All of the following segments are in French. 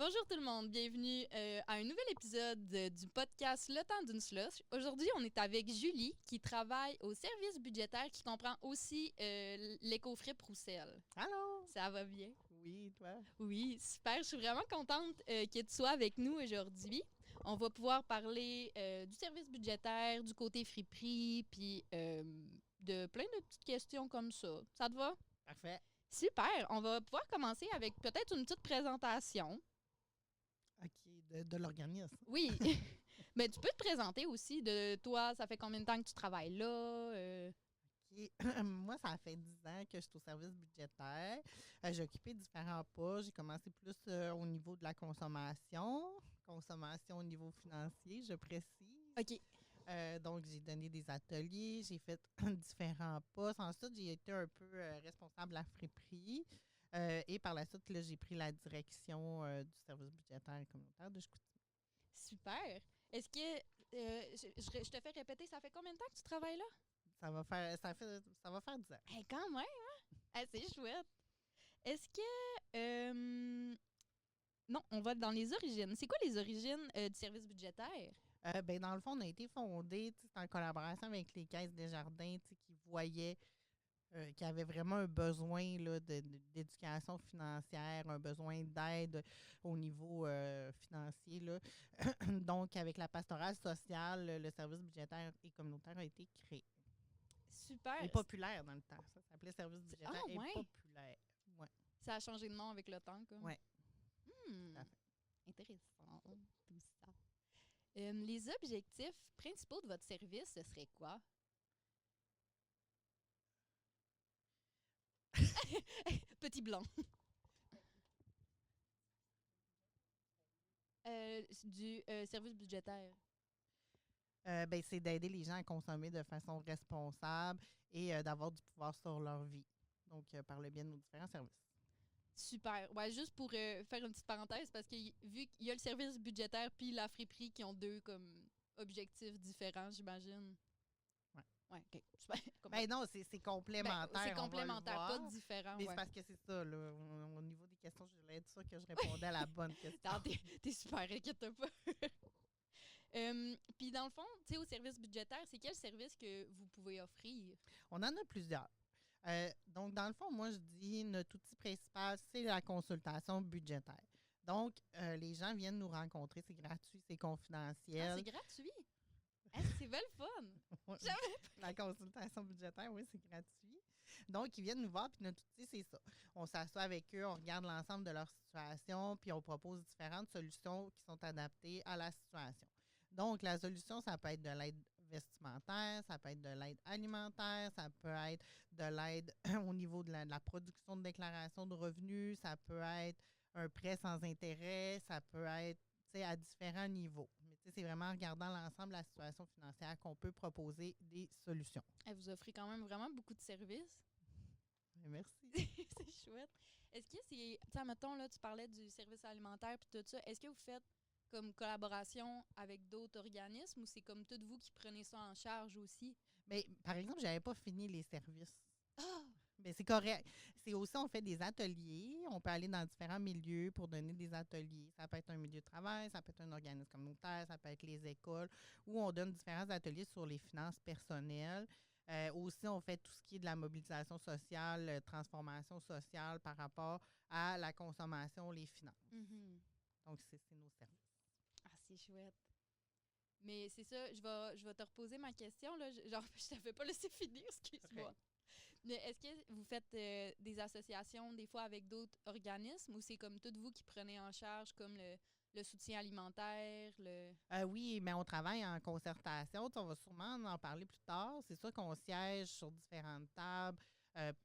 Bonjour tout le monde, bienvenue à un nouvel épisode du podcast Le temps d'une slush. Aujourd'hui, on est avec Julie qui travaille au service budgétaire qui comprend aussi l'éco-frais Proussel. Allô? Ça va bien? Oui, toi? Oui, super. Je suis vraiment contente que tu sois avec nous aujourd'hui. On va pouvoir parler du service budgétaire, du côté friperie, puis de plein de petites questions comme ça. Ça te va? Parfait. Super. On va pouvoir commencer avec peut-être une petite présentation. OK, de l'organisme. Oui, mais tu peux te présenter aussi de toi, ça fait combien de temps que tu travailles là? OK. Moi, ça fait 10 ans que je suis au service budgétaire. J'ai occupé différents postes. J'ai commencé plus au niveau de la consommation au niveau financier, je précise. OK. Donc, j'ai donné des ateliers, j'ai fait différents postes. Ensuite, j'ai été un peu responsable de la friperie. Et par la suite, là, j'ai pris la direction du service budgétaire communautaire de Chicoutimi. Super. Est-ce que, je te fais répéter, ça fait combien de temps que tu travailles là? Ça va faire 10 ans. Eh, quand même, hein? Ah, c'est chouette. Est-ce que, non, on va dans les origines. C'est quoi les origines du service budgétaire? Dans le fond, on a été fondé en collaboration avec les Caisses Desjardins qui voyaient qu'il y avait vraiment un besoin là, d'éducation financière, un besoin d'aide au niveau financier. Là. Donc, avec la pastorale sociale, le service budgétaire et communautaire a été créé. Super. Et populaire dans le temps. Ça s'appelait service budgétaire et ouais. populaire. Ouais. Ça a changé de nom avec le temps, comme? Oui. Intéressant, tout ça. Les objectifs principaux de votre service, ce serait quoi? Petit blanc. Du service budgétaire. C'est d'aider les gens à consommer de façon responsable et d'avoir du pouvoir sur leur vie. Donc, par le biais de nos différents services. Super. Ouais, juste pour faire une petite parenthèse, parce que vu qu'il y a le service budgétaire puis la friperie qui ont deux comme objectifs différents, j'imagine. Ouais. Ouais, OK. Super. Ben non, c'est complémentaire. C'est complémentaire, pas différent. Mais ouais. c'est parce que c'est ça, là. Au niveau des questions, je voulais être sûre que je répondais à la bonne question. Non, t'es super, inquiète pas. Puis dans le fond, tu sais, au service budgétaire, c'est quel service que vous pouvez offrir? On en a plusieurs. Donc, dans le fond, moi, je dis notre outil principal, c'est la consultation budgétaire. Donc, les gens viennent nous rencontrer, c'est gratuit, c'est confidentiel. Ah, c'est gratuit? C'est belle fun! La consultation budgétaire, oui, c'est gratuit. Donc, ils viennent nous voir, puis notre outil, c'est ça. On s'assoit avec eux, on regarde l'ensemble de leur situation, puis on propose différentes solutions qui sont adaptées à la situation. Donc, la solution, ça peut être de l'aide vestimentaire, ça peut être de l'aide alimentaire, ça peut être de l'aide au niveau de la production de déclaration de revenus, ça peut être un prêt sans intérêt, ça peut être à différents niveaux. Mais c'est vraiment en regardant l'ensemble de la situation financière qu'on peut proposer des solutions. Vous offrez quand même vraiment beaucoup de services. Merci. C'est chouette. Est-ce que c'est, tu sais, mettons, là, tu parlais du service alimentaire puis tout ça, est-ce que vous faites comme collaboration avec d'autres organismes ou c'est comme toutes vous qui prenez ça en charge aussi? Mais, par exemple, je n'avais pas fini les services. Ah! Mais c'est correct. C'est aussi, on fait des ateliers. On peut aller dans différents milieux pour donner des ateliers. Ça peut être un milieu de travail, ça peut être un organisme communautaire, ça peut être les écoles, où on donne différents ateliers sur les finances personnelles. Aussi, on fait tout ce qui est de la mobilisation sociale, transformation sociale par rapport à la consommation, les finances. Mm-hmm. Donc, c'est nos services. Ah, c'est chouette. Mais c'est ça, je vais te reposer ma question. Là. Genre, je t'avais pas laissé finir, excuse-moi. Okay. Mais est-ce que vous faites des associations des fois avec d'autres organismes ou c'est comme toutes vous qui prenez en charge comme le soutien alimentaire? Oui, mais on travaille en concertation. On va sûrement en parler plus tard. C'est sûr qu'on siège sur différentes tables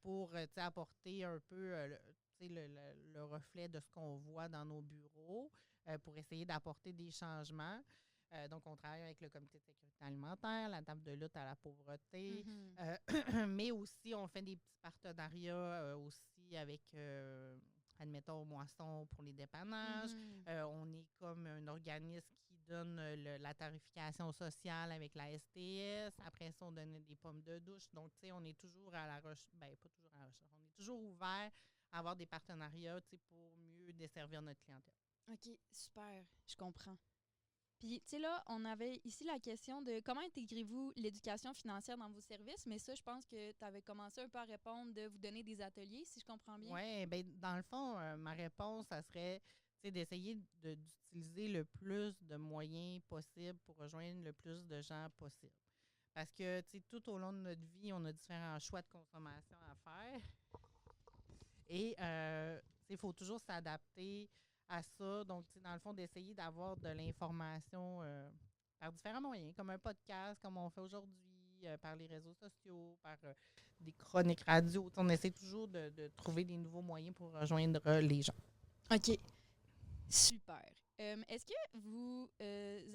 pour apporter un peu le reflet de ce qu'on voit dans nos bureaux pour essayer d'apporter des changements. Donc, on travaille avec le comité de sécurité alimentaire, la table de lutte à la pauvreté, mais aussi on fait des petits partenariats aussi avec, admettons, Moisson pour les dépannages. On est comme un organisme qui donne la tarification sociale avec la STS. Après ça, on donne des pommes de douche. Donc, tu sais, on est toujours à la recherche, pas toujours à la recherche, on est toujours ouvert à avoir des partenariats pour mieux desservir notre clientèle. OK, super, je comprends. Puis, tu sais, là, on avait ici la question de comment intégrez-vous l'éducation financière dans vos services, mais ça, je pense que tu avais commencé un peu à répondre de vous donner des ateliers, si je comprends bien. Oui, bien, dans le fond, ma réponse, ça serait d'essayer d'utiliser le plus de moyens possible pour rejoindre le plus de gens possible. Parce que, tout au long de notre vie, on a différents choix de consommation à faire. Et, il faut toujours s'adapter à ça. Donc, dans le fond, d'essayer d'avoir de l'information par différents moyens, comme un podcast, comme on fait aujourd'hui, par les réseaux sociaux, par des chroniques radio. On essaie toujours de trouver des nouveaux moyens pour rejoindre les gens. OK, super. Est-ce que vous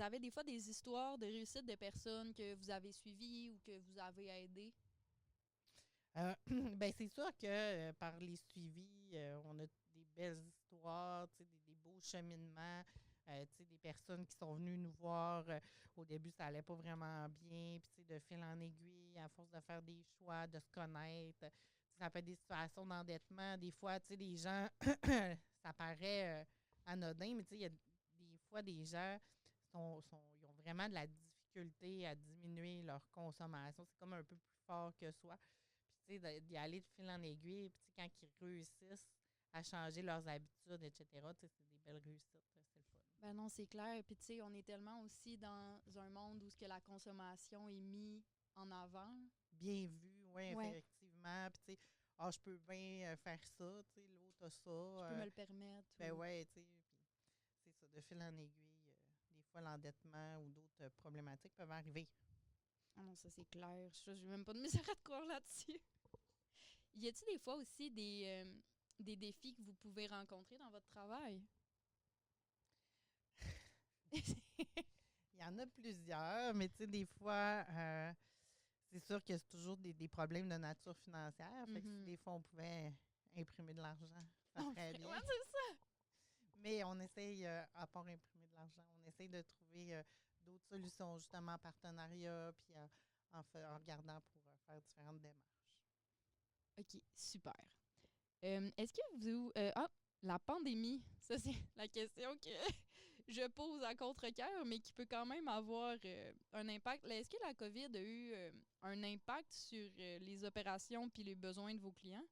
avez des fois des histoires de réussite de personnes que vous avez suivies ou que vous avez aidées? Ben c'est sûr que par les suivis, on a des belles histoires, des beaux cheminements, des personnes qui sont venues nous voir. Au début, ça allait pas vraiment bien, puis de fil en aiguille, à force de faire des choix, de se connaître. Ça fait des situations d'endettement. Des fois, les gens, ça paraît anodin, mais il y a des fois des gens ils ont vraiment de la difficulté à diminuer leur consommation. C'est comme un peu plus fort que soi. Puis, d'y aller de fil en aiguille. Puis, quand ils réussissent à changer leurs habitudes, etc., c'est des belles réussites. C'est le fun. Ben non, c'est clair. Puis, tu sais, on est tellement aussi dans un monde où ce que la consommation est mise en avant. Bien vu, oui, Ouais. effectivement. Puis, je peux bien faire ça, l'autre a ça. Je peux me le permettre. Ben ou... ouais, c'est ça, de fil en aiguille. Des fois, l'endettement ou d'autres problématiques peuvent arriver. Ah non, ça, c'est clair. Je n'ai même pas de misère à te croire là-dessus. Y a-t-il des fois aussi des défis que vous pouvez rencontrer dans votre travail? Il y en a plusieurs, mais des fois, c'est sûr que c'est toujours des problèmes de nature financière. Fait que si des fois, on pouvait imprimer de l'argent, ça serait bien. Ouais, c'est ça. Mais on essaye, à part imprimer de l'argent, on essaye de trouver d'autres solutions, justement, en partenariat, puis en regardant pour faire différentes démarches. OK, super. Est-ce que vous... la pandémie, ça c'est la question que je pose à contre-cœur, mais qui peut quand même avoir un impact. Est-ce que la COVID a eu un impact sur les opérations puis les besoins de vos clients?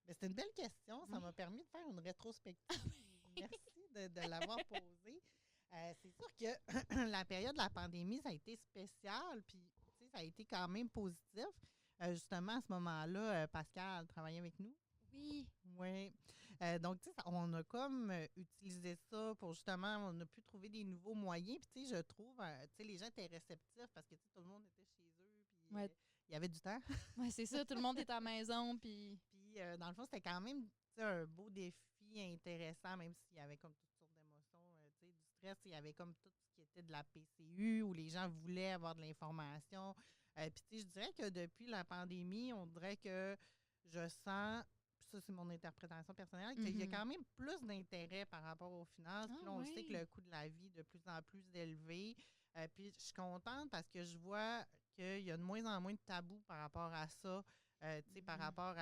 Mais c'est une belle question. Ça Oui. m'a permis de faire une rétrospective. Merci de l'avoir posée. C'est sûr que la période de la pandémie, ça a été spécial, puis ça a été quand même positif. Justement, à ce moment-là, Pascal travaillait avec nous. Oui. Oui. Donc, on a comme utilisé ça pour justement, on a pu trouver des nouveaux moyens. Puis, je trouve, les gens étaient réceptifs parce que tout le monde était chez eux, puis Ouais. il y avait du temps. Ouais, c'est ça. Tout le monde est à la maison, puis... Puis, dans le fond, c'était quand même un beau défi intéressant, même s'il y avait comme toutes sortes d'émotions, du stress. Il y avait comme tout ce qui était de la PCU, où les gens voulaient avoir de l'information. Puis, je dirais que depuis la pandémie, on dirait que je sens, ça c'est mon interprétation personnelle, qu'il y a quand même plus d'intérêt par rapport aux finances. Puis là, on sait que le coût de la vie est de plus en plus élevé. Puis, je suis contente parce que je vois qu'il y a de moins en moins de tabous par rapport à ça, par rapport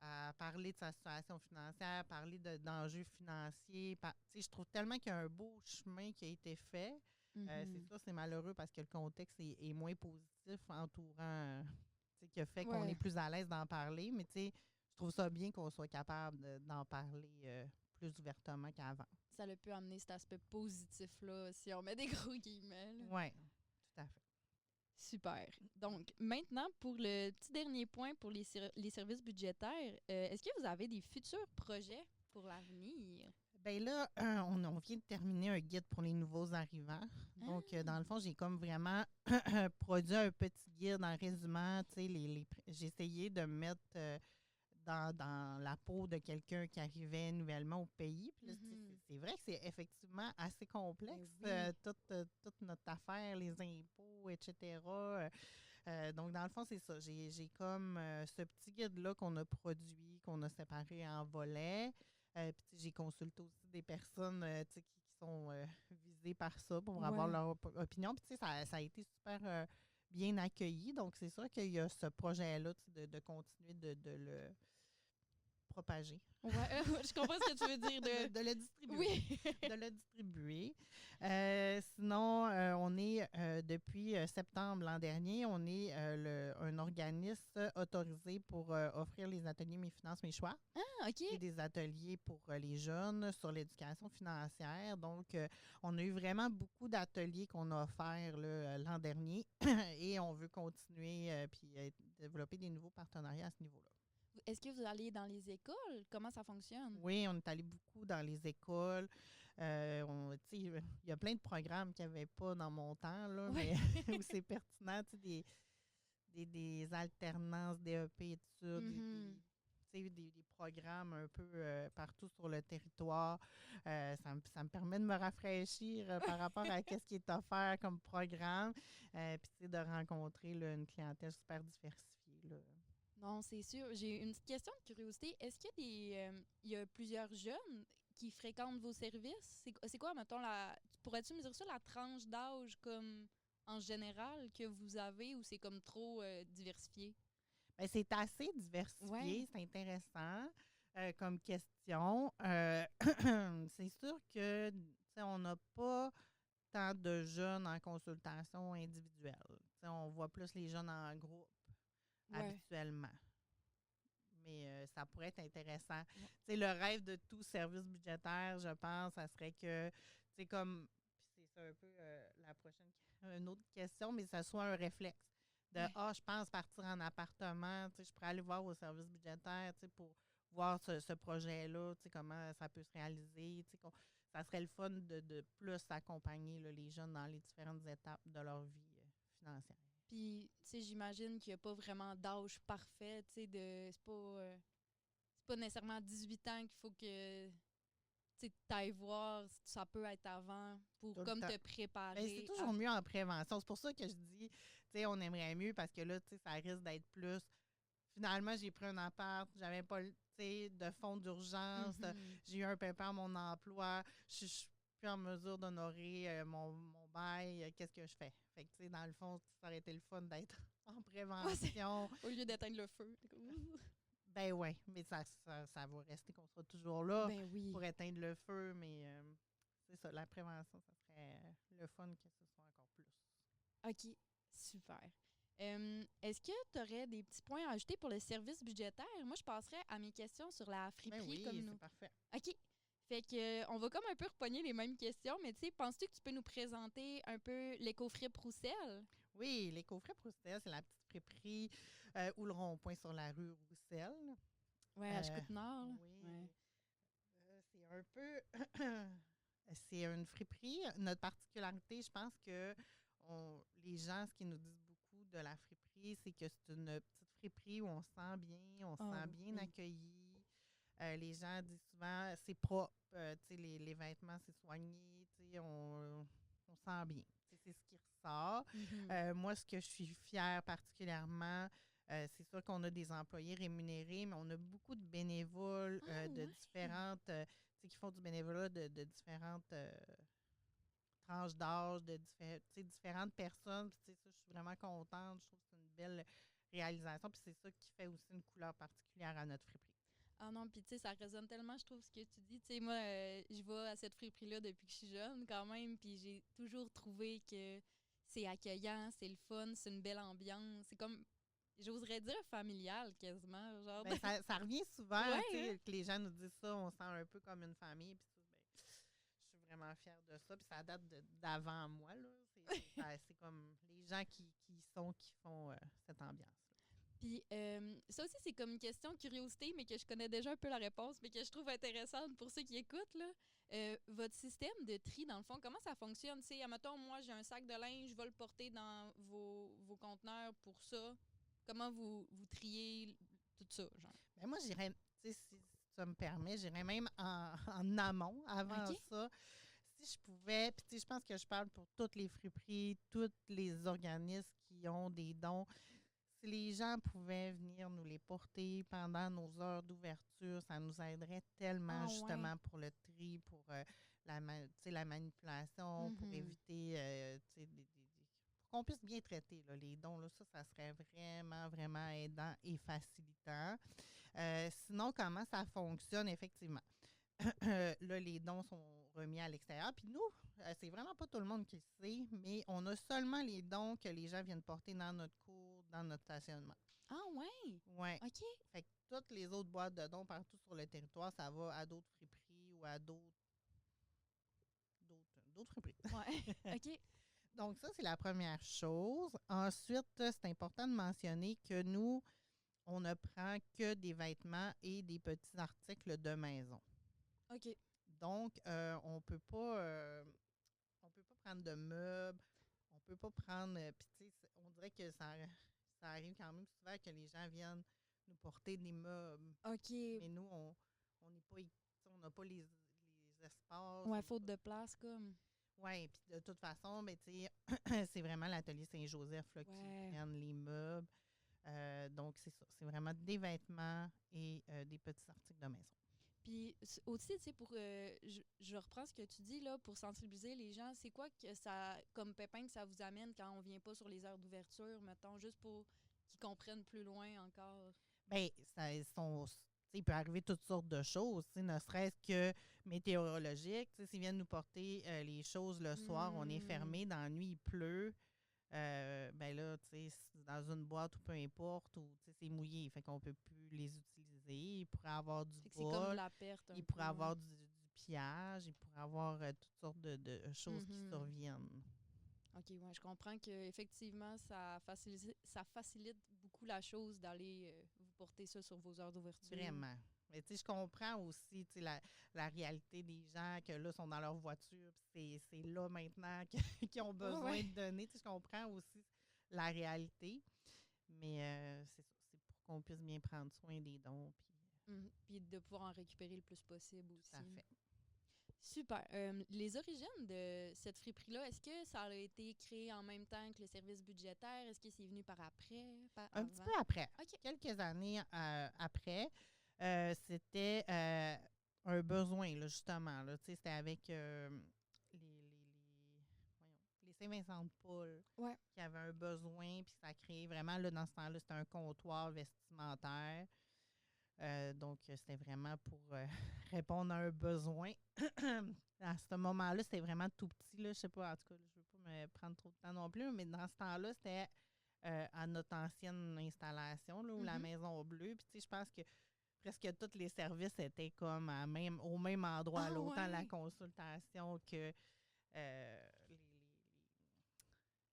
à parler de sa situation financière, parler d'enjeux financiers. Je trouve tellement qu'il y a un beau chemin qui a été fait. C'est sûr, c'est malheureux parce que le contexte est moins positif entourant, qui a fait qu'on est plus à l'aise d'en parler. Mais je trouve ça bien qu'on soit capable d'en parler plus ouvertement qu'avant. Ça a pu amener cet aspect positif-là, si on met des gros guillemets. Oui, tout à fait. Super. Donc, maintenant, pour le petit dernier point pour les services budgétaires, est-ce que vous avez des futurs projets pour l'avenir? Bien là, on vient de terminer un guide pour les nouveaux arrivants. Donc, dans le fond, j'ai comme vraiment produit un petit guide en résumant, j'ai essayé de me mettre dans la peau de quelqu'un qui arrivait nouvellement au pays. Puis là, c'est vrai que c'est effectivement assez complexe, toute notre affaire, les impôts, etc. Donc, dans le fond, c'est ça. J'ai comme ce petit guide-là qu'on a produit, qu'on a séparé en volets. Puis j'ai consulté aussi des personnes qui sont visées par ça pour avoir leur opinion. Puis ça a été super bien accueilli. Donc, c'est sûr qu'il y a ce projet-là de continuer de le propager. Ouais, je comprends ce que tu veux dire. De le distribuer. Oui. De le distribuer. Sinon, on est, depuis septembre l'an dernier, on est un organisme autorisé pour offrir les ateliers Mes finances, mes choix. Ah, OK. Et des ateliers pour les jeunes sur l'éducation financière. Donc, on a eu vraiment beaucoup d'ateliers qu'on a offerts là, l'an dernier et on veut continuer puis développer des nouveaux partenariats à ce niveau-là. Est-ce que vous allez dans les écoles? Comment ça fonctionne? Oui, on est allé beaucoup dans les écoles. Il y a plein de programmes qu'il n'y avait pas dans mon temps, là, Oui. mais où c'est pertinent, des alternances, DEP et tout ça, Mhm. des programmes un peu partout sur le territoire. Ça me permet de me rafraîchir par rapport à ce qui est offert comme programme, puis de rencontrer là, une clientèle super diversifiée. Là. Non, c'est sûr. J'ai une petite question de curiosité. Est-ce qu'il y a il y a plusieurs jeunes qui fréquentent vos services? C'est quoi, mettons, pourrais-tu me dire ça, la tranche d'âge comme en général que vous avez ou c'est comme trop diversifié? Ben, c'est assez Ouais. diversifié, c'est intéressant comme question. C'est sûr que tu sais, on n'a pas tant de jeunes en consultation individuelle. Tu sais, on voit plus les jeunes en groupe Ouais. habituellement. Mais ça pourrait être intéressant. Ouais. Tu sais, le rêve de tout service budgétaire, je pense, ça serait que, tu sais, comme, puis c'est ça un peu la prochaine, une autre question, mais ça soit un réflexe de, Ouais. je pense partir en appartement, tu sais, je pourrais aller voir au service budgétaire, tu sais, pour voir ce projet-là, tu sais, comment ça peut se réaliser, tu sais, ça serait le fun de plus accompagner là, les jeunes dans les différentes étapes de leur vie financière. Puis, tu sais, j'imagine qu'il n'y a pas vraiment d'âge parfait, tu sais, c'est pas nécessairement à 18 ans qu'il faut que tu ailles voir, ça peut être avant pour Tout le comme temps. te Ben, c'est préparer. toujours mieux en prévention. C'est pour ça que je dis, tu sais, on aimerait mieux parce que là, tu sais, ça risque d'être plus. Finalement, j'ai pris un appart, j'avais pas, tu sais, de fonds d'urgence, Mhm. j'ai eu un pépin à mon emploi, je suis plus en mesure d'honorer mon bail, qu'est-ce que je fais? Fait que, tu sais, dans le fond, ça aurait été le fun d'être en Ouais, prévention. au lieu d'éteindre le feu. T'es comme, ouh. Ben ouais, mais ça va rester qu'on sera toujours là Ben oui. pour éteindre le feu, mais c'est ça, la prévention, ça serait le fun que ce soit encore plus. OK, super. Est-ce que tu aurais des petits points à ajouter pour le service budgétaire? Moi, je passerais à mes questions sur la Ben friperie oui, comme c'est nous. parfait. OK. Fait que on va comme un peu repogner les mêmes questions, mais tu sais, penses-tu que tu peux nous présenter un peu l'éco-fripe Roussel? Oui, les coffrets Proustel, c'est la petite friperie ou le rond-point sur la rue Roussel. Ouais, à Euh, Chicoutnard, là. Ouais. oui, c'est un peu. C'est une friperie. Notre particularité, je pense que les gens, ce qu'ils nous disent beaucoup de la friperie, c'est que c'est une petite friperie où on se sent bien, on se Oh sent bien oui. accueilli. Les gens disent souvent c'est propre, tu sais, les vêtements, c'est soigné, tu sais, on sent bien. Tu sais, c'est ce qui ressort. Mhm. Moi, ce que je suis fière particulièrement, c'est sûr qu'on a des employés rémunérés, mais on a beaucoup de bénévoles Ah de ouais. différentes, tu sais, qui font du bénévolat de différentes tranches d'âge, tu sais, différentes personnes. Puis, tu sais, ça, je suis vraiment contente. Je trouve que c'est une belle réalisation. Puis, c'est ça qui fait aussi une couleur particulière à notre friperie. Ah non, puis tu sais, ça résonne tellement, je trouve, ce que tu dis. Tu sais, moi, je vais à cette friperie-là depuis que je suis jeune, quand même, puis j'ai toujours trouvé que c'est accueillant, c'est le fun, c'est une belle ambiance. C'est comme, j'oserais dire familial, quasiment, genre. Bien, ça revient souvent, Ouais, tu hein? sais, que les gens nous disent ça, on se sent un peu comme une famille. Puis, ça, ben, je suis vraiment fière de ça. Puis, ça date d'avant moi, là. C'est comme les gens qui font cette ambiance. Puis ça aussi, c'est comme une question de curiosité, mais que je connais déjà un peu la réponse, mais que je trouve intéressante pour ceux qui écoutent, là. Votre système de tri, dans le fond, comment ça fonctionne? Tu sais, admettons, moi, j'ai un sac de linge, je vais le porter dans vos conteneurs pour ça. Comment vous triez tout ça, genre? Ben, moi, j'irais, tu sais, si ça me permet, j'irais même en amont, avant OK? ça. Si je pouvais, puis tu sais, je pense que je parle pour toutes les friperies, tous les organismes qui ont des dons. Si les gens pouvaient venir nous les porter pendant nos heures d'ouverture, ça nous aiderait tellement Ah ouais. justement pour le tri, pour tu sais, la manipulation, pour Mhm. éviter tu sais, pour qu'on puisse bien traiter là, les dons. Là, ça serait vraiment, vraiment aidant et facilitant. Sinon, comment ça fonctionne effectivement? Là, les dons sont remis à l'extérieur. Puis nous, c'est vraiment pas tout le monde qui le sait, mais on a seulement les dons que les gens viennent porter dans notre cours, dans notre stationnement. Ah, ouais? Oui. OK. Fait que toutes les autres boîtes de dons partout sur le territoire, ça va à d'autres friperies ou à d'autres friperies. Ouais. OK. Donc, ça, c'est la première chose. Ensuite, c'est important de mentionner que nous, on ne prend que des vêtements et des petits articles de maison. OK. Donc, on peut pas prendre de meubles, on peut pas prendre. Puis, tu sais, on dirait que ça arrive quand même souvent que les gens viennent nous porter des meubles. OK. Mais nous, on n'est pas, on n'a pas les espaces. Ouais, faute de place, comme. Oui, puis de toute façon, ben, tu sais, c'est vraiment l'atelier Saint-Joseph là, qui Ouais. prennent les meubles. Donc, c'est ça. C'est vraiment des vêtements et des petits articles de maison. Puis aussi, tu sais, je reprends ce que tu dis, là, pour sensibiliser les gens, c'est quoi que ça, comme pépin que ça vous amène quand on vient pas sur les heures d'ouverture, mettons, juste pour qu'ils comprennent plus loin encore? Bien, il peut arriver toutes sortes de choses, ne serait-ce que météorologique. S'ils viennent nous porter les choses le soir, on est fermé, dans la nuit, il pleut. Ben là, tu sais, dans une boîte ou peu importe, ou c'est mouillé, fait qu'on peut plus les utiliser. Il pourrait avoir du Fait que c'est comme bol, la perte un il peu. pourrait avoir du pillage, il pourrait avoir toutes sortes de choses qui surviennent. OK, ouais, je comprends qu'effectivement, ça facilite beaucoup la chose d'aller vous porter ça sur vos heures d'ouverture. Vraiment. Mais tu sais, je comprends aussi la réalité des gens que là, sont dans leur voiture, puis c'est là maintenant qu'ils ont besoin de donner. Tu sais, je comprends aussi la réalité. Mais c'est ça, c'est pour qu'on puisse bien prendre soin des dons. Puis de pouvoir en récupérer le plus possible aussi. Tout à fait. Super. Les origines de cette friperie-là, est-ce que ça a été créé en même temps que le service budgétaire? Est-ce que c'est venu par après? Un petit peu après. OK. Quelques années après, c'était un besoin, là, justement. Là. C'était avec les Saint-Vincent-de-Paul qui avaient un besoin, puis ça a créé vraiment, là, dans ce temps-là, c'était un comptoir vestimentaire. Donc, c'était vraiment pour répondre à un besoin. À ce moment-là, c'était vraiment tout petit. Là, je sais pas, en tout cas, je ne veux pas me prendre trop de temps non plus, mais dans ce temps-là, c'était à notre ancienne installation, là, où la Maison Bleue. Puis, tu sais, je pense que presque tous les services étaient comme au même endroit. Ah, là, autant ouais. la consultation que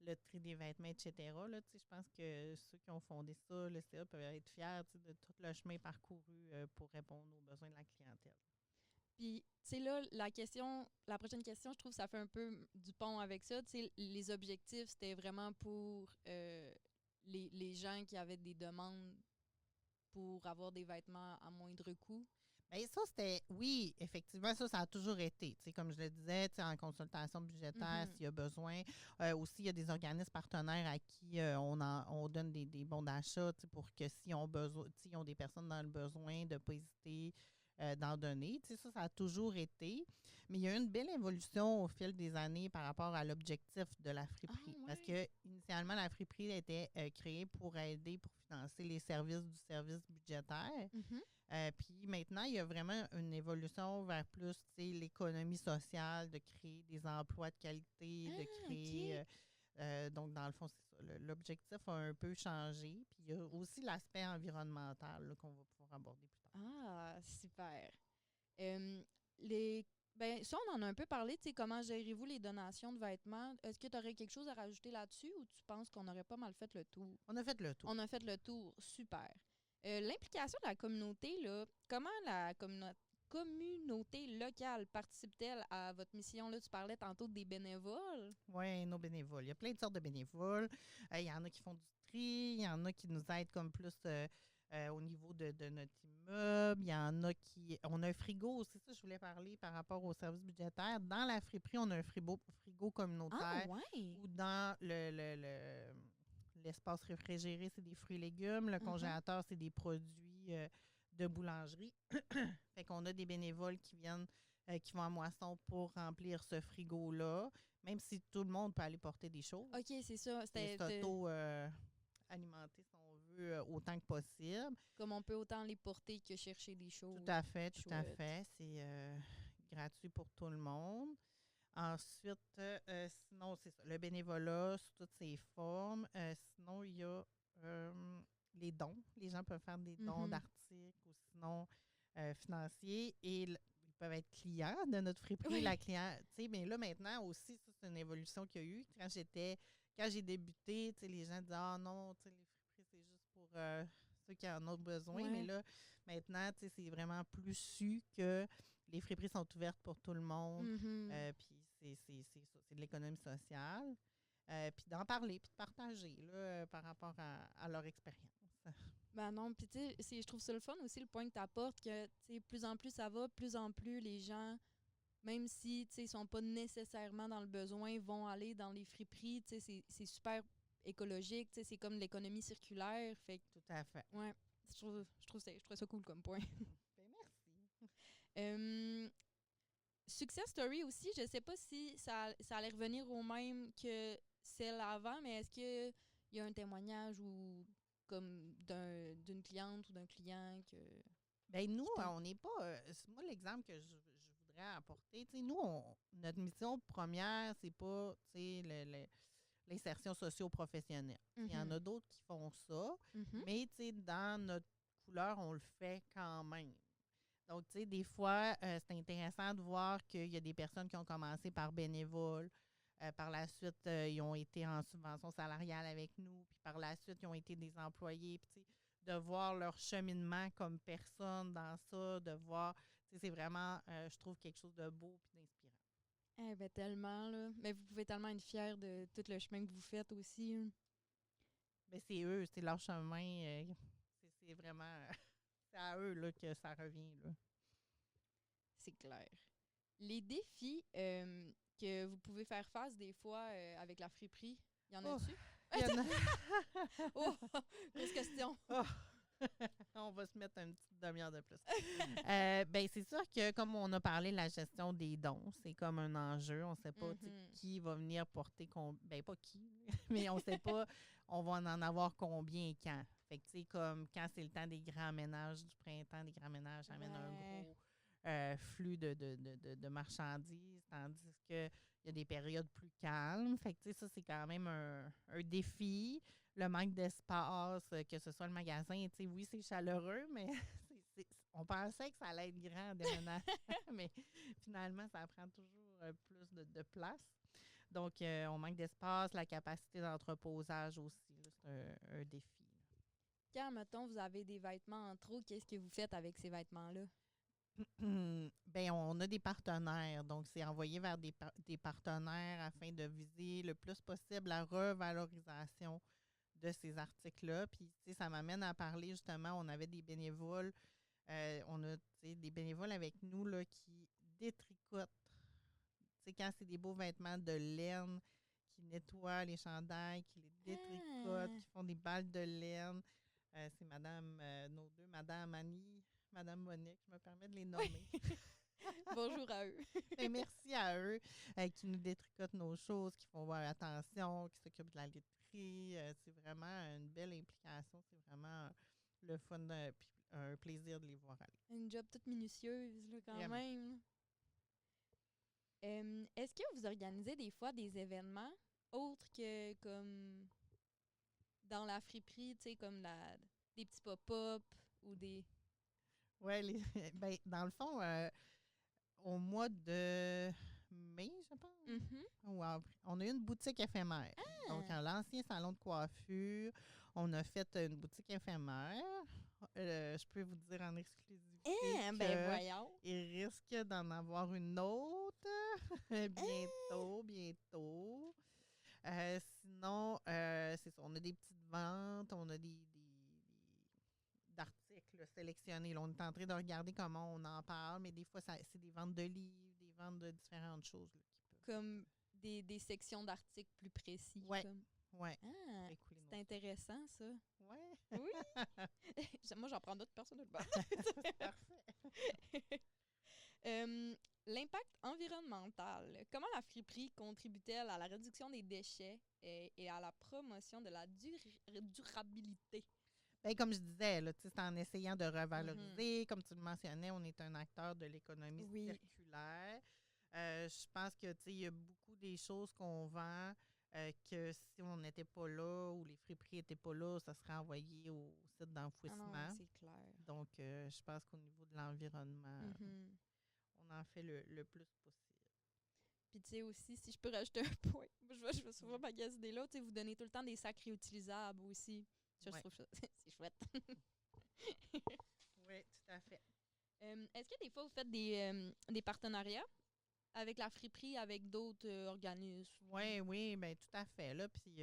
le tri des vêtements, etc. Là, je pense que ceux qui ont fondé ça, le CA, peuvent être fiers de tout le chemin parcouru pour répondre aux besoins de la clientèle. Puis, tu sais, là, la prochaine question, je trouve que ça fait un peu du pont avec ça. Tu sais, les objectifs, c'était vraiment pour les gens qui avaient des demandes pour avoir des vêtements à moindre coût. Bien, ça, oui, effectivement, ça a toujours été. Tu sais, comme je le disais, en consultation budgétaire, s'il y a besoin. Aussi, il y a des organismes partenaires à qui on donne des bons d'achat pour que s'ils ont des personnes dans le besoin, de ne pas hésiter d'en donner. Tu sais, ça a toujours été. Mais il y a eu une belle évolution au fil des années par rapport à l'objectif de la friperie. Ah, ouais. Parce que initialement, la friperie a été créée pour aider, pour financer les services du service budgétaire. Puis maintenant, il y a vraiment une évolution vers plus l'économie sociale, de créer des emplois de qualité, de créer. Donc, dans le fond, c'est ça. L'objectif a un peu changé. Puis il y a aussi l'aspect environnemental là, qu'on va pouvoir aborder plus tard. Ah, super. Ça, on en a un peu parlé. Comment gérez-vous les donations de vêtements? Est-ce que tu aurais quelque chose à rajouter là-dessus ou tu penses qu'on aurait pas mal fait le tour? On a fait le tour. On a fait le tour. Super. L'implication de la communauté, là, comment la communauté locale participe-t-elle à votre mission? Là, tu parlais tantôt des bénévoles. Oui, nos bénévoles. Il y a plein de sortes de bénévoles. Il y en a qui font du tri, il y en a qui nous aident comme plus au niveau de notre immeuble. Il y en a qui... On a un frigo, c'est ça que je voulais parler par rapport au service budgétaire. Dans la friperie, on a un frigo communautaire. Ah, ouais. Ou dans l'espace réfrigéré, c'est des fruits et légumes. Le congélateur, c'est des produits de boulangerie. Fait qu'on a des bénévoles qui viennent, qui vont à Moisson pour remplir ce frigo-là, même si tout le monde peut aller porter des choses. OK, c'est ça. C'est alimenter, si on veut, autant que possible. Comme on peut autant les porter que chercher des choses. Tout à fait, tout à chouettes. fait. C'est gratuit pour tout le monde. Ensuite, sinon, c'est ça, le bénévolat sous toutes ses formes. Sinon, il y a les dons. Les gens peuvent faire des dons Mhm. d'articles ou sinon financiers. Et ils peuvent être clients de notre friperie. Oui. La client, tu sais, mais là, maintenant aussi, ça, c'est une évolution qu'il y a eu. Quand j'ai débuté, tu sais, les gens disaient, ah non, tu sais, les friperies, c'est juste pour ceux qui en ont besoin. Ouais. Mais là, maintenant, tu sais, c'est vraiment plus su que les friperies sont ouvertes pour tout le monde. Mhm. Puis c'est ça, c'est de l'économie sociale. Puis d'en parler, puis de partager là, par rapport à leur expérience. Ben non, puis tu sais, je trouve ça le fun aussi, le point que tu apportes, que tu sais, plus en plus ça va, plus en plus les gens, même si tu sais, ils sont pas nécessairement dans le besoin, vont aller dans les friperies. Tu sais, c'est super écologique, tu sais, c'est comme l'économie circulaire. Fait que, Tout à fait. ouais, je trouve ça cool comme point. Ben, merci. Euh, Success Story aussi, je sais pas si ça allait revenir au même que celle avant, mais est-ce qu'il y a un témoignage ou comme d'une cliente ou d'un client que. Ben nous, Qui t'a- on n'est pas. Moi, l'exemple que je voudrais apporter, tu sais, nous, notre mission première, c'est pas, tu sais, l'insertion socio-professionnelle. Il y en a Mhm. d'autres qui font ça, Mhm. mais, tu sais, dans notre couleur, on le fait quand même. Donc, tu sais, des fois, c'est intéressant de voir qu'il y a des personnes qui ont commencé par bénévole. Par la suite, ils ont été en subvention salariale avec nous. Puis par la suite, ils ont été des employés. Puis, tu sais, de voir leur cheminement comme personne dans ça, de voir, tu sais, c'est vraiment, je trouve, quelque chose de beau et d'inspirant. Eh ben tellement, là. Mais vous pouvez tellement être fiers de tout le chemin que vous faites aussi, hein. Mais c'est eux, c'est leur chemin. C'est vraiment, c'est à eux là, que ça revient. Là. C'est clair. Les défis que vous pouvez faire face des fois avec la friperie, y en Oh, a-tu? il y en a. Oh, grosse question. Oh. On va se mettre une petite demi-heure de plus. Ben, c'est sûr que, comme on a parlé, la gestion des dons, c'est comme un enjeu. On ne sait pas tu sais, Mhm. qui va venir porter ben pas qui, mais on ne sait pas on va en avoir combien et quand. Fait que, tu sais, comme quand c'est le temps des grands ménages du printemps, des grands ménages amènent un Ouais. gros flux de marchandises, tandis qu'il y a des périodes plus calmes. Fait que, tu sais, ça, c'est quand même un défi. Le manque d'espace, que ce soit le magasin, tu sais, oui, c'est chaleureux, mais on pensait que ça allait être grand, déménagement, mais finalement, ça prend toujours plus de place. Donc, on manque d'espace, la capacité d'entreposage aussi, là, c'est un défi. Quand, mettons, vous avez des vêtements en trop, qu'est-ce que vous faites avec ces vêtements-là? Ben, on a des partenaires, donc c'est envoyé vers des partenaires afin de viser le plus possible la revalorisation de ces articles-là. Puis, tu sais, ça m'amène à parler justement, on avait des bénévoles, on a, tu sais, des bénévoles avec nous là, qui détricotent. Tu sais, quand c'est des beaux vêtements de laine, qui nettoient les chandails, qui les détricotent, Ah! qui font des balles de laine. C'est madame, nos deux, madame Annie, madame Monique, je me permets de les nommer. Bonjour à eux. Ben, merci à eux qui nous détricotent nos choses, qui font voir attention, qui s'occupent de la literie. C'est vraiment une belle implication. C'est vraiment le fun, puis un plaisir de les voir aller. Une job toute minutieuse, là, quand Vraiment. même. Est-ce que vous organisez des fois des événements autres que comme dans la friperie, tu sais, comme des petits pop-up ou des. Oui, ben, dans le fond, au mois de mai, je pense, Mhm. ou on a eu une boutique éphémère. Donc, Ah! à l'ancien salon de coiffure, on a fait une boutique éphémère. Je peux vous dire en exclusivité Ben qu'il voyons. risque d'en avoir une autre Ah! bientôt, bientôt. Sinon, c'est ça, on a des petites ventes, on a d'articles sélectionnés. Là, on est en train de regarder comment on en parle, mais des fois, c'est des ventes de livres, des ventes de différentes choses là, qui peuvent Comme des sections d'articles plus précis. ouais, Comme. ouais, Ah! écouler nos C'est intéressant, ça. ouais. Oui! Moi, j'en prends d'autres personnellement. C'est parfait. Euh, L'impact environnemental. Comment la friperie contribue-t-elle à la réduction des déchets et à la promotion de la durabilité? Bien, comme je disais, là, tu sais, c'est en essayant de Mhm. revaloriser. Comme tu le mentionnais, on est un acteur de l'économie Oui. circulaire. Je pense que, tu sais, il y a beaucoup des choses qu'on vend que si on n'était pas là ou les friperies n'étaient pas là, ça serait envoyé au site Ah non, d'enfouissement. c'est clair. Donc, je pense qu'au niveau de l'environnement, Mhm. on en fait le plus possible. Puis, tu sais, aussi, si je peux rajouter un point, je vais souvent magasiner là, tu sais, vous donnez tout le temps des sacs réutilisables aussi. Ça, je Oui, trouve ça, c'est chouette. oui, tout à fait. Est-ce que des fois, vous faites des partenariats avec la friperie, avec d'autres organismes? Oui, oui, bien, tout à fait. Là, puis,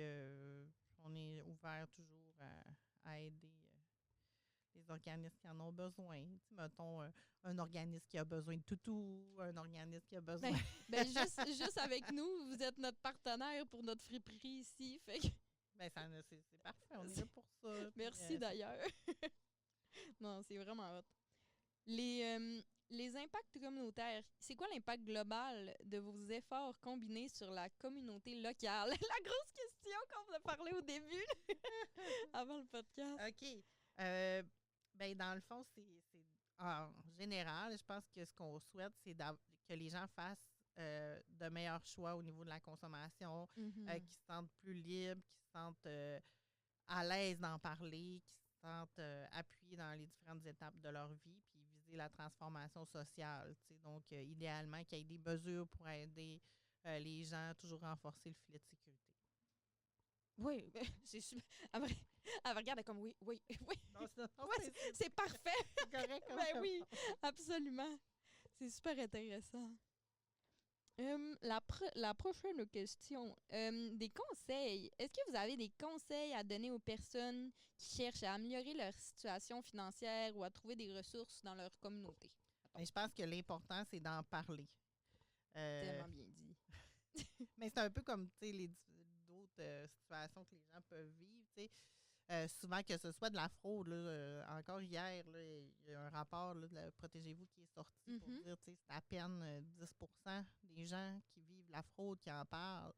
on est ouvert toujours à aider les organismes qui en ont besoin. Tu sais, mettons, un organisme qui a besoin de toutou, un organisme qui a besoin. Ben, ben juste avec nous, vous êtes notre partenaire pour notre friperie ici. Fait que Ben, c'est parfait, on est là pour ça. Puis, merci c'est ça. d'ailleurs. Non, c'est vraiment hot. Les impacts communautaires, c'est quoi l'impact global de vos efforts combinés sur la communauté locale? La grosse question qu'on vous a parlé au début, avant le podcast. OK. Ben, dans le fond, en général, je pense que ce qu'on souhaite, c'est que les gens fassent de meilleurs choix au niveau de la consommation, Mhm. qu'ils se sentent plus libres, qu'ils se sentent à l'aise d'en parler, qu'ils se sentent appuyés dans les différentes étapes de leur vie, puis viser la transformation sociale. Tu sais. Donc, idéalement, qu'il y ait des mesures pour aider les gens, toujours renforcer le filet de sécurité. Oui, c'est super. Elle me regarde comme oui, oui, oui. Non, non, Ouais, c'est parfait. c'est correct comme Ben oui, réponse. absolument. C'est super intéressant. La prochaine question. Des conseils. Est-ce que vous avez des conseils à donner aux personnes qui cherchent à améliorer leur situation financière ou à trouver des ressources dans leur communauté? Mais je pense que l'important, c'est d'en parler. Euh, Tellement bien dit. mais c'est un peu comme d'autres situations que les gens peuvent vivre. Tu sais. Souvent, que ce soit de la fraude, là, encore hier, là, il y a un rapport là, de Protégez-vous qui est sorti pour Mhm. dire que c'est à peine 10% des gens qui vivent la fraude qui en parlent.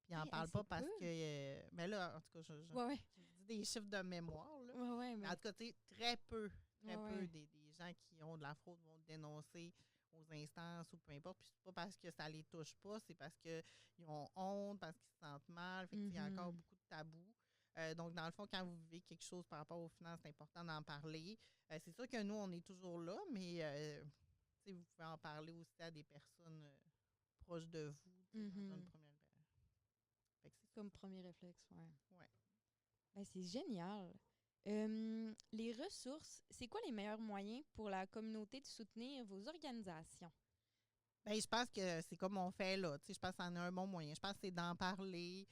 Puis ils n'en Hey, parlent pas c'est parce peu. que. Mais là, en tout cas, Ouais, ouais. je dis des chiffres de mémoire. Là. Ouais, ouais, Mais en mais. tout cas, tu sais, Ouais, très peu ouais. des gens qui ont de la fraude vont dénoncer aux instances ou peu importe. Puis c'est pas parce que ça les touche pas, c'est parce qu'ils ont honte, parce qu'ils se sentent mal. Fait que, il y a encore Mhm. beaucoup de tabous. Donc, dans le fond, quand vous vivez quelque chose par rapport aux finances, c'est important d'en parler. C'est sûr que nous, on est toujours là, mais vous pouvez en parler aussi à des personnes proches de vous dans une Mhm. première. Fait que c'est ça. Comme premier réflexe, ouais. Ouais. Ben, c'est génial. Les ressources, c'est quoi les meilleurs moyens pour la communauté de soutenir vos organisations? Ben, je pense que c'est comme on fait là. Je pense que c'en est un bon moyen. Je pense que c'est d'en parler,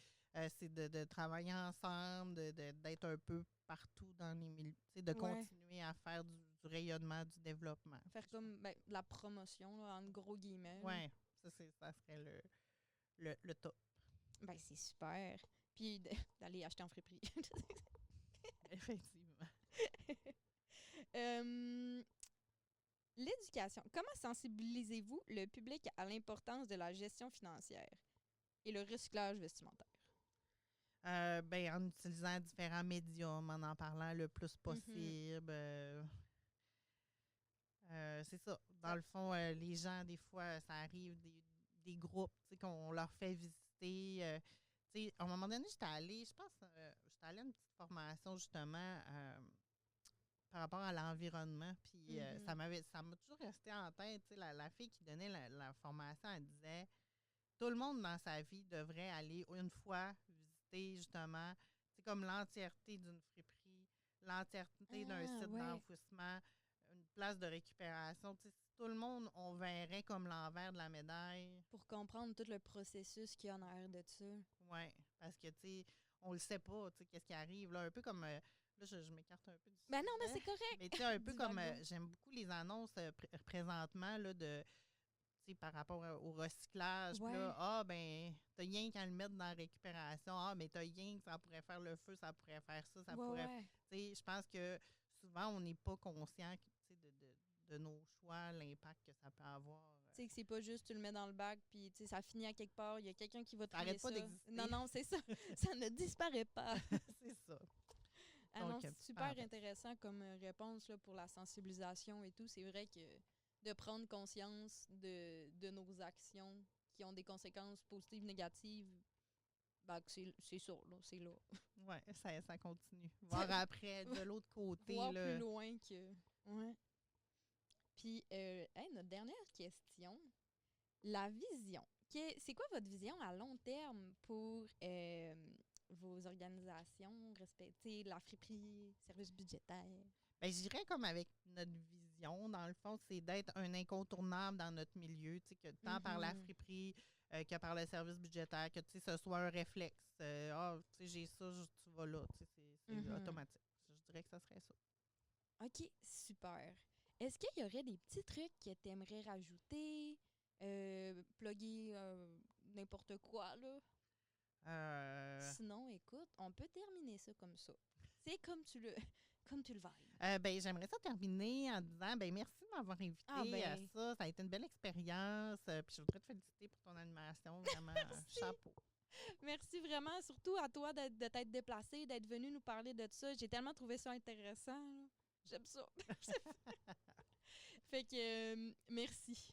c'est de travailler ensemble, d'être un peu partout dans les milieux, de Ouais. continuer à faire du rayonnement, du développement. Faire Je pense. comme ben, de la promotion, là, en gros guillemets. Là. Ouais, ça serait le top. Ben, c'est super. Puis d'aller acheter en friperie. Effectivement. Euh, L'éducation. Comment sensibilisez-vous le public à l'importance de la gestion financière et le recyclage vestimentaire? Ben, en utilisant différents médiums, en parlant le plus Mhm. possible. C'est ça. Dans Ça- le fond, les gens, des fois, ça arrive des groupes qu'on leur fait visiter. À un moment donné, j'étais allée, je pense, j'étais allée à une petite formation justement par rapport à l'environnement. Puis Mhm. ça m'a toujours resté en tête. La fille qui donnait la formation, elle disait tout le monde dans sa vie devrait aller une fois visiter justement, c'est comme l'entièreté d'une friperie, l'entièreté d'un Ah, site ouais. d'enfouissement, une place de récupération. Tu sais, si tout le monde, on verrait comme l'envers de la médaille. Pour comprendre tout le processus qu'il y a en arrière de ça. Oui, parce que, tu sais, on le sait pas, tu sais, qu'est-ce qui arrive. Là, un peu comme, là, je m'écarte un peu du Ben non, mais sujet, c'est correct. mais tu sais, un peu comme, Divaguons. j'aime beaucoup les annonces présentement, là, par rapport au recyclage. Puis Ouais. là, ben, t'as rien qu'à le mettre dans la récupération. Ah, mais t'as rien que ça pourrait faire le feu, ça pourrait faire ça, ça Ouais, pourrait. ouais. Tu sais, je pense que souvent, on n'est pas conscient de nos choix, l'impact que ça peut avoir. Tu sais, que c'est pas juste tu le mets dans le bac, puis tu sais, ça finit à quelque part, il y a quelqu'un qui va Ça trier n'arrête pas ça. d'exister. Non, non, c'est ça. Ça ne disparaît pas. C'est ça. Ah non, Donc, c'est petite super parenthèse. intéressant comme réponse là, pour la sensibilisation et tout. C'est vrai que de prendre conscience de nos actions qui ont des conséquences positives, négatives, ben, que c'est ça, là, c'est là. Oui, ça continue. Voir après, de l'autre côté. Voir Là, plus loin que... Ouais. Puis, hey, notre dernière question, la vision. C'est quoi votre vision à long terme pour vos organisations, respecter la friperie, services budgétaires? ben, je dirais comme avec notre vision, dans le fond, c'est d'être un incontournable dans notre milieu, tu sais, que tant par la Mhm. friperie que par le service budgétaire, que tu sais, ce soit un réflexe. Tu sais, j'ai ça, tu vas là. Tu sais, c'est Mhm. automatique. Je dirais que ça serait ça. OK, super. Est-ce qu'il y aurait des petits trucs que tu aimerais rajouter? Plugger n'importe quoi, là? Euh, Sinon, écoute, on peut terminer ça comme ça. C'est comme tu le, comme tu le vibes. ben, j'aimerais ça terminer en disant ben merci de m'avoir Ah invité à ben, ça. Ça a été une belle expérience. Puis je voudrais te féliciter pour ton animation. Vraiment, chapeau. merci vraiment, surtout à toi de t'être déplacé, d'être venu nous parler de ça. J'ai tellement trouvé ça intéressant, là. J'aime ça. Fait que, merci.